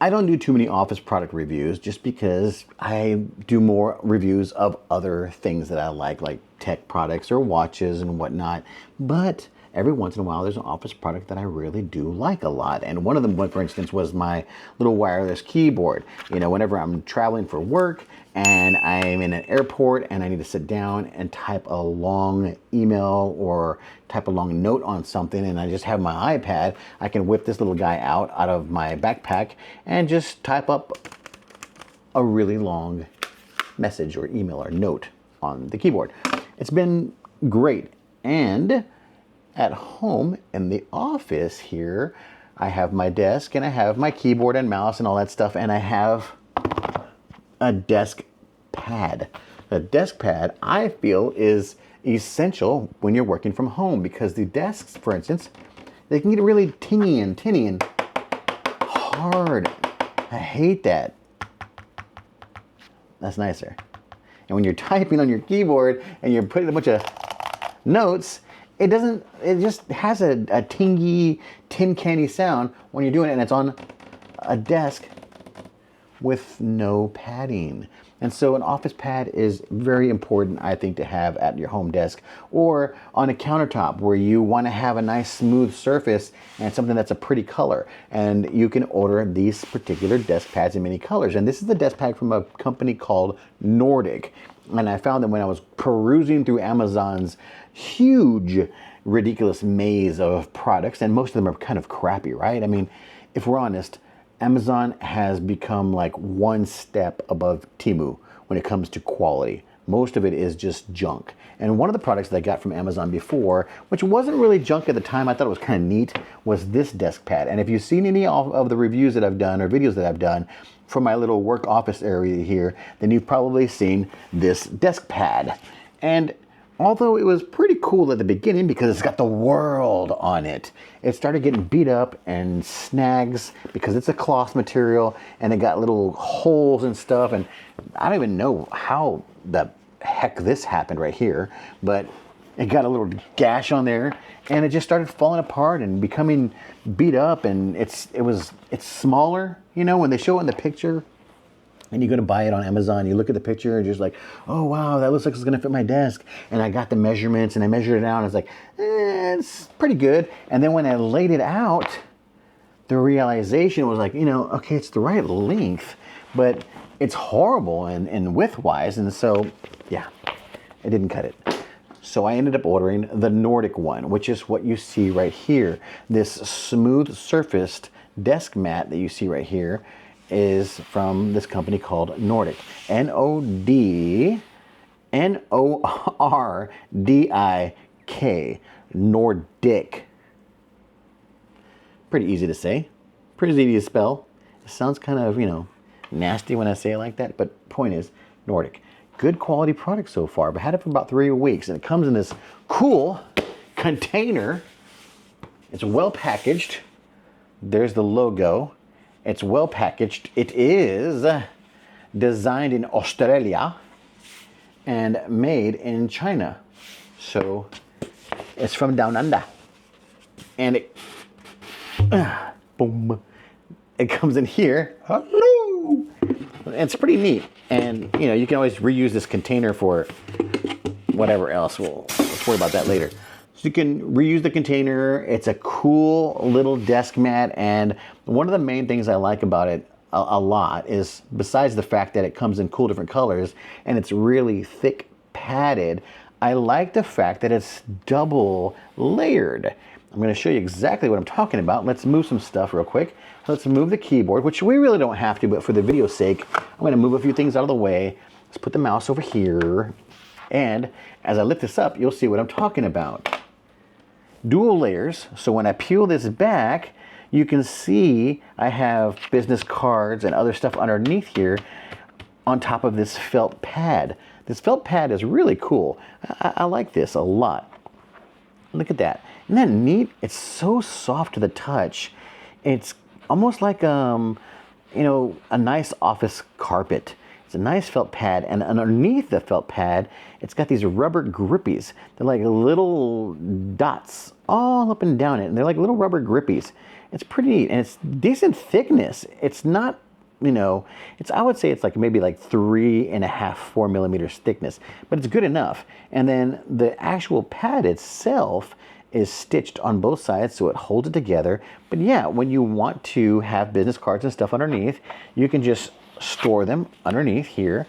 I don't do too many office product reviews just because I do more reviews of other things that I like tech products or watches and whatnot. But every once in a while, there's an office product that I really do like a lot. And one of them, for instance, was my little wireless keyboard. You know, whenever I'm traveling for work and I'm in an airport and I need to sit down and type a long email or type a long note on something and I just have my iPad, I can whip this little guy out of my backpack and just type up a really long message or email or note on the keyboard. It's been great. And at home in the office here, I have my desk and I have my keyboard and mouse and all that stuff, and I have a desk pad. A desk pad, I feel, is essential when you're working from home because the desks, for instance, they can get really tinny and hard. I hate that. That's nicer. And when you're typing on your keyboard and you're putting a bunch of notes, it just has a tingy, tin candy sound when you're doing it and it's on a desk with no padding. And so an office pad is very important, I think, to have at your home desk or on a countertop where you want to have a nice smooth surface and something that's a pretty color. And you can order these particular desk pads in many colors. And this is the desk pad from a company called Nordic. And I found them when I was perusing through Amazon's huge, ridiculous maze of products. And most of them are kind of crappy, right? I mean, if we're honest, Amazon has become like one step above Temu when it comes to quality. Most of it is just junk. And one of the products that I got from Amazon before, which wasn't really junk at the time, I thought it was kind of neat, was this desk pad. And if you've seen any of the reviews that I've done or videos that I've done from my little work office area here, then you've probably seen this desk pad. And although it was pretty cool at the beginning because it's got the world on it, it started getting beat up and snags because it's a cloth material and it got little holes and stuff. And I don't even know how the heck this happened right here, but it got a little gash on there and it just started falling apart and becoming beat up. And it's smaller, you know, when they show it in the picture. And you go to buy it on Amazon, you look at the picture and you're just like, oh wow, that looks like it's gonna fit my desk. And I got the measurements and I measured it out and it's like, it's pretty good. And then when I laid it out, the realization was like, you know, okay, it's the right length, but it's horrible and width-wise. And so, yeah, it didn't cut it. So I ended up ordering the Nordic one, which is what you see right here. This smooth surfaced desk mat that you see right here is from this company called Nordic. N-O-R-D-I-K. Nordic. Pretty easy to say. Pretty easy to spell. It sounds kind of, you know, nasty when I say it like that, but point is, Nordic. Good quality product so far, but had it for about 3 weeks, and it comes in this cool container. It's well packaged. There's the logo. It's well packaged. It is designed in Australia and made in China. So it's from down under. And it, boom, it comes in here. Hello. It's pretty neat. And you know, you can always reuse this container for whatever else. Let's worry about that later. So you can reuse the container. It's a cool little desk mat. And one of the main things I like about it a lot is, besides the fact that it comes in cool different colors and it's really thick padded, I like the fact that it's double layered. I'm going to show you exactly what I'm talking about. Let's move some stuff real quick. Let's move the keyboard, which we really don't have to, but for the video's sake, I'm going to move a few things out of the way. Let's put the mouse over here. And as I lift this up, you'll see what I'm talking about. Dual layers, so when I peel this back, you can see I have business cards and other stuff underneath here on top of this felt pad. This felt pad is really cool. I like this a lot. Look at that. Isn't that neat? It's so soft to the touch. It's almost like, you know, a nice office carpet. It's a nice felt pad, and underneath the felt pad, it's got these rubber grippies. They're like little dots all up and down it, and they're like little rubber grippies. It's pretty neat, and it's decent thickness. It's not, you know, I would say it's like maybe like 3.5, 4 millimeters thickness, but it's good enough. And then the actual pad itself is stitched on both sides so it holds it together. But yeah, when you want to have business cards and stuff underneath, you can just store them underneath here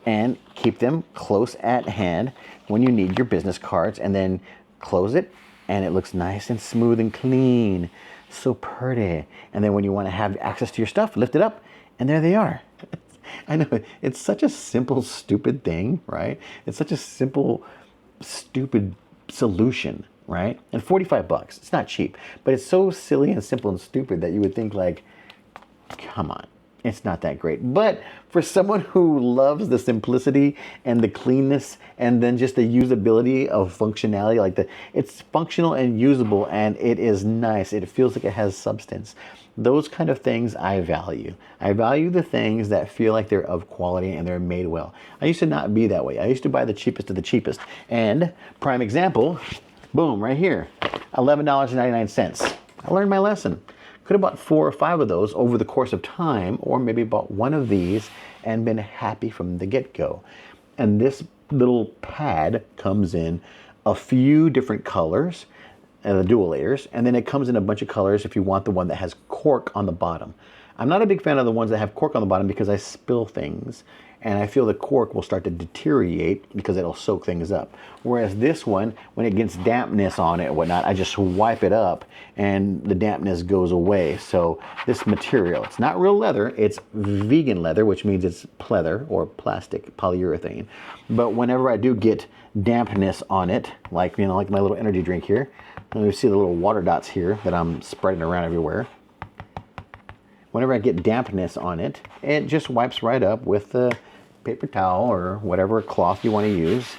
and keep them close at hand when you need your business cards, and then close it and it looks nice and smooth and clean. So pretty. And then when you want to have access to your stuff, lift it up and there they are. I know, it's such a simple, stupid thing, right? It's such a simple, stupid solution, right? And 45 bucks, it's not cheap, but it's so silly and simple and stupid that you would think like, come on, it's not that great. But for someone who loves the simplicity and the cleanness and then just the usability of functionality, like it's functional and usable and it is nice. It feels like it has substance. Those kind of things I value. I value the things that feel like they're of quality and they're made well. I used to not be that way. I used to buy the cheapest of the cheapest. And prime example, boom, right here, $11.99. I learned my lesson. Could have bought 4 or 5 of those over the course of time, or maybe bought one of these and been happy from the get-go. And this little pad comes in a few different colors, the dual layers, and then it comes in a bunch of colors if you want the one that has cork on the bottom. I'm not a big fan of the ones that have cork on the bottom because I spill things and I feel the cork will start to deteriorate because it'll soak things up. Whereas this one, when it gets dampness on it and whatnot, I just wipe it up and the dampness goes away. So this material, it's not real leather, it's vegan leather, which means it's pleather or plastic, polyurethane. But whenever I do get dampness on it, like, you know, like my little energy drink here, and you see the little water dots here that I'm spreading around everywhere. Whenever I get dampness on it, it just wipes right up with the paper towel or whatever cloth you want to use.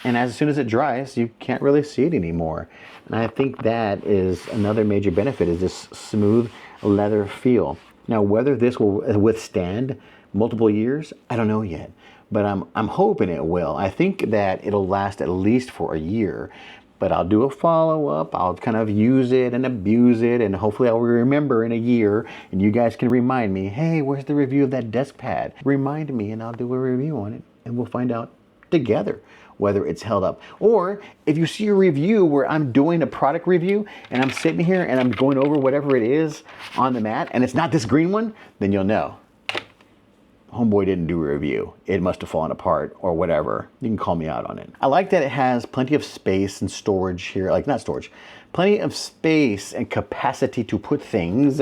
And as soon as it dries, you can't really see it anymore. And I think that is another major benefit, is this smooth leather feel. Now, whether this will withstand multiple years, I don't know yet, but I'm hoping it will. I think that it'll last at least for a year. But I'll do a follow-up, I'll kind of use it and abuse it, and hopefully I'll remember in a year, and you guys can remind me, hey, where's the review of that desk pad? Remind me and I'll do a review on it, and we'll find out together whether it's held up. Or if you see a review where I'm doing a product review, and I'm sitting here and I'm going over whatever it is on the mat, and it's not this green one, then you'll know. Homeboy didn't do a review. It must have fallen apart or whatever. You can call me out on it. I like that it has plenty of space and storage here, like not storage, plenty of space and capacity to put things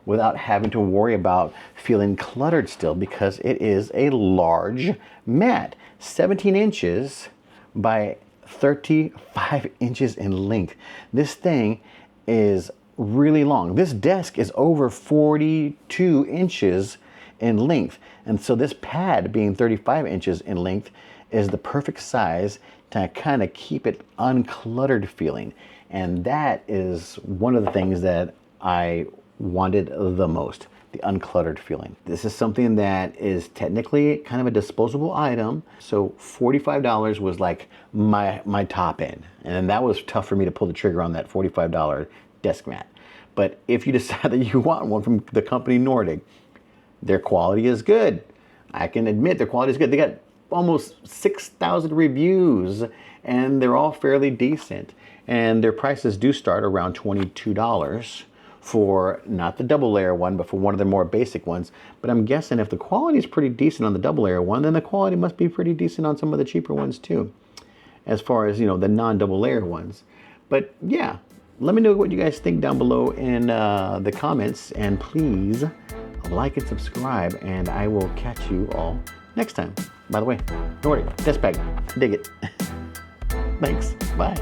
without having to worry about feeling cluttered still, because it is a large mat, 17 inches by 35 inches in length. This thing is really long. This desk is over 42 inches in length. And so this pad being 35 inches in length is the perfect size to kind of keep it uncluttered feeling. And that is one of the things that I wanted the most, the uncluttered feeling. This is something that is technically kind of a disposable item. So $45 was like my top end. And that was tough for me to pull the trigger on that $45 desk mat. But if you decide that you want one from the company Nordic, their quality is good. I can admit their quality is good. They got almost 6,000 reviews and they're all fairly decent. And their prices do start around $22 for not the double layer one, but for one of the more basic ones. But I'm guessing if the quality is pretty decent on the double layer one, then the quality must be pretty decent on some of the cheaper ones too, as far as, you know, the non-double layer ones. But yeah, let me know what you guys think down below in the comments, and please like and subscribe, and I will catch you all next time. By the way, Nordic desk bag, dig it. Thanks, bye.